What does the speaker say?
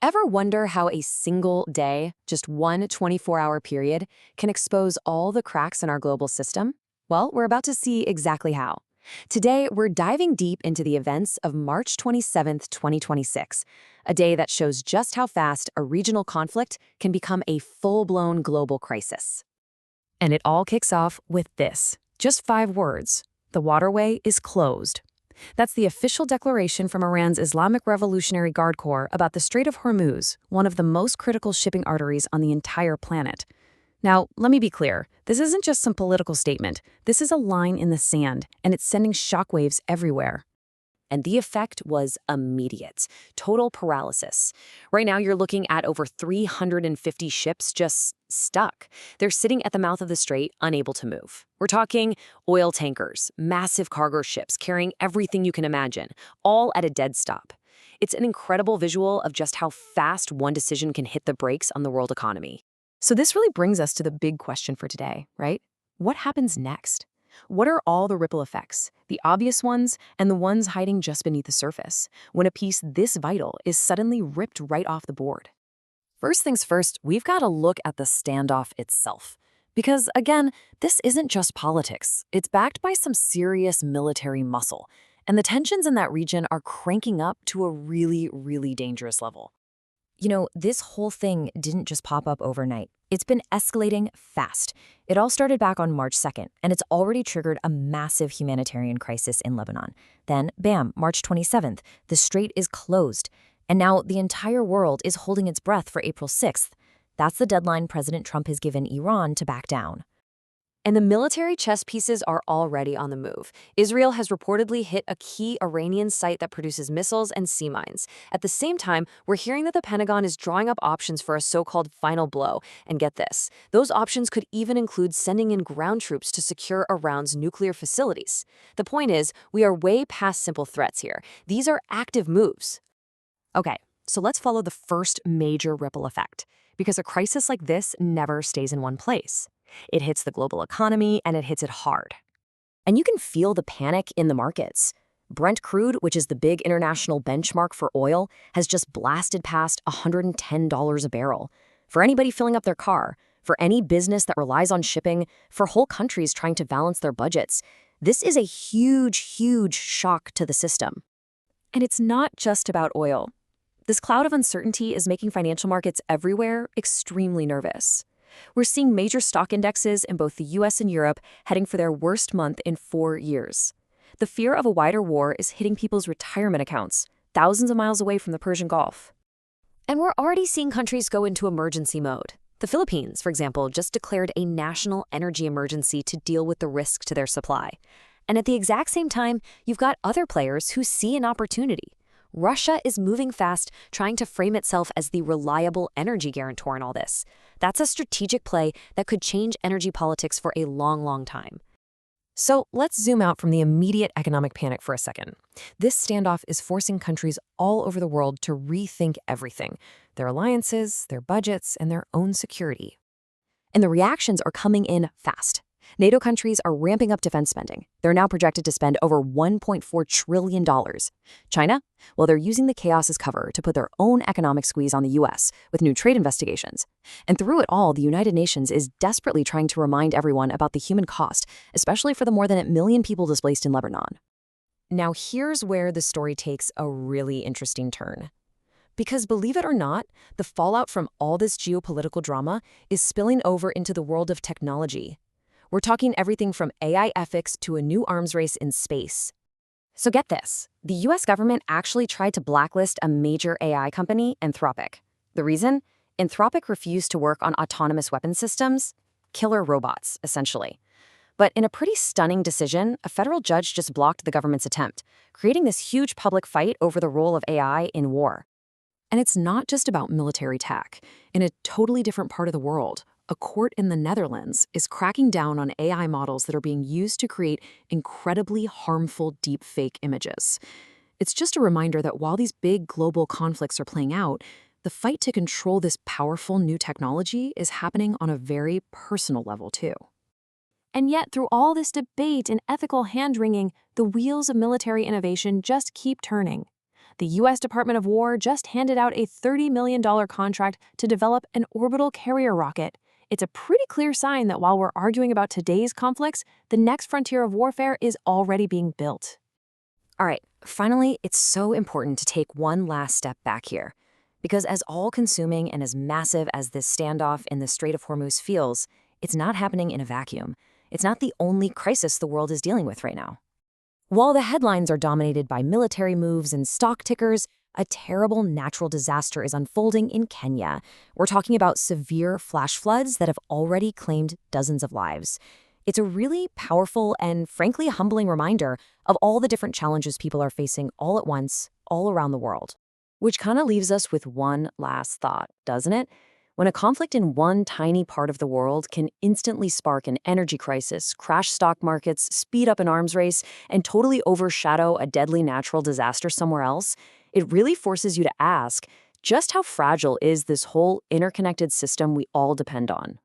Ever wonder how a single day, just one 24-hour period, can expose all the cracks in our global system? Well, we're about to see exactly how. Today, we're diving deep into the events of March 27th, 2026, a day that shows just how fast a regional conflict can become a full-blown global crisis. And it all kicks off with this, just 5 words. The waterway is closed. That's the official declaration from Iran's Islamic Revolutionary Guard Corps about the Strait of Hormuz, one of the most critical shipping arteries on the entire planet. Now, let me be clear. This isn't just some political statement. This is a line in the sand, and it's sending shockwaves everywhere. And the effect was immediate. Total paralysis. Right now, you're looking at over 350 ships just stuck. They're sitting at the mouth of the strait, unable to move. We're talking oil tankers, massive cargo ships carrying everything you can imagine, all at a dead stop. It's an incredible visual of just how fast one decision can hit the brakes on the world economy. So this really brings us to the big question for today, right? What happens next? What are all the ripple effects, the obvious ones and the ones hiding just beneath the surface, when a piece this vital is suddenly ripped right off the board? First things first, we've got to look at the standoff itself. Because, again, this isn't just politics. It's backed by some serious military muscle, and the tensions in that region are cranking up to a really, really dangerous level. This whole thing didn't just pop up overnight. It's been escalating fast. It all started back on March 2nd, and it's already triggered a massive humanitarian crisis in Lebanon. Then, bam, March 27th, the strait is closed. And now the entire world is holding its breath for April 6th. That's the deadline President Trump has given Iran to back down. And the military chess pieces are already on the move. Israel has reportedly hit a key Iranian site that produces missiles and sea mines. At the same time, we're hearing that the Pentagon is drawing up options for a so-called final blow. And get this, those options could even include sending in ground troops to secure Iran's nuclear facilities. The point is, we are way past simple threats here. These are active moves. Okay, so let's follow the first major ripple effect, because a crisis like this never stays in one place. It hits the global economy, and it hits it hard. And you can feel the panic in the markets. Brent crude, which is the big international benchmark for oil, has just blasted past $110 a barrel. For anybody filling up their car, for any business that relies on shipping, for whole countries trying to balance their budgets, this is a huge, huge shock to the system. And it's not just about oil. This cloud of uncertainty is making financial markets everywhere extremely nervous. We're seeing major stock indexes in both the US and Europe heading for their worst month in 4 years. The fear of a wider war is hitting people's retirement accounts, thousands of miles away from the Persian Gulf. And we're already seeing countries go into emergency mode. The Philippines, for example, just declared a national energy emergency to deal with the risk to their supply. And at the exact same time, you've got other players who see an opportunity. Russia is moving fast, trying to frame itself as the reliable energy guarantor in all this. That's a strategic play that could change energy politics for a long, long time. So let's zoom out from the immediate economic panic for a second. This standoff is forcing countries all over the world to rethink everything, their alliances, their budgets, and their own security. And the reactions are coming in fast. NATO countries are ramping up defense spending. They're now projected to spend over $1.4 trillion. China? Well, they're using the chaos as cover to put their own economic squeeze on the US with new trade investigations. And through it all, the United Nations is desperately trying to remind everyone about the human cost, especially for the more than 1 million people displaced in Lebanon. Now, here's where the story takes a really interesting turn. Because believe it or not, the fallout from all this geopolitical drama is spilling over into the world of technology. We're talking everything from AI ethics to a new arms race in space. So get this, the US government actually tried to blacklist a major AI company, Anthropic. The reason? Anthropic refused to work on autonomous weapon systems, killer robots, essentially. But in a pretty stunning decision, a federal judge just blocked the government's attempt, creating this huge public fight over the role of AI in war. And it's not just about military tech. In a totally different part of the world, a court in the Netherlands is cracking down on AI models that are being used to create incredibly harmful deepfake images. It's just a reminder that while these big global conflicts are playing out, the fight to control this powerful new technology is happening on a very personal level too. And yet, through all this debate and ethical hand-wringing, the wheels of military innovation just keep turning. The U.S. Department of War just handed out a $30 million contract to develop an orbital carrier rocket. It's a pretty clear sign that while we're arguing about today's conflicts, the next frontier of warfare is already being built. All right, finally, it's so important to take one last step back here. Because as all-consuming and as massive as this standoff in the Strait of Hormuz feels, it's not happening in a vacuum. It's not the only crisis the world is dealing with right now. While the headlines are dominated by military moves and stock tickers, a terrible natural disaster is unfolding in Kenya. We're talking about severe flash floods that have already claimed dozens of lives. It's a really powerful and frankly humbling reminder of all the different challenges people are facing all at once, all around the world. Which kind of leaves us with one last thought, doesn't it? When a conflict in one tiny part of the world can instantly spark an energy crisis, crash stock markets, speed up an arms race, and totally overshadow a deadly natural disaster somewhere else, it really forces you to ask, just how fragile is this whole interconnected system we all depend on?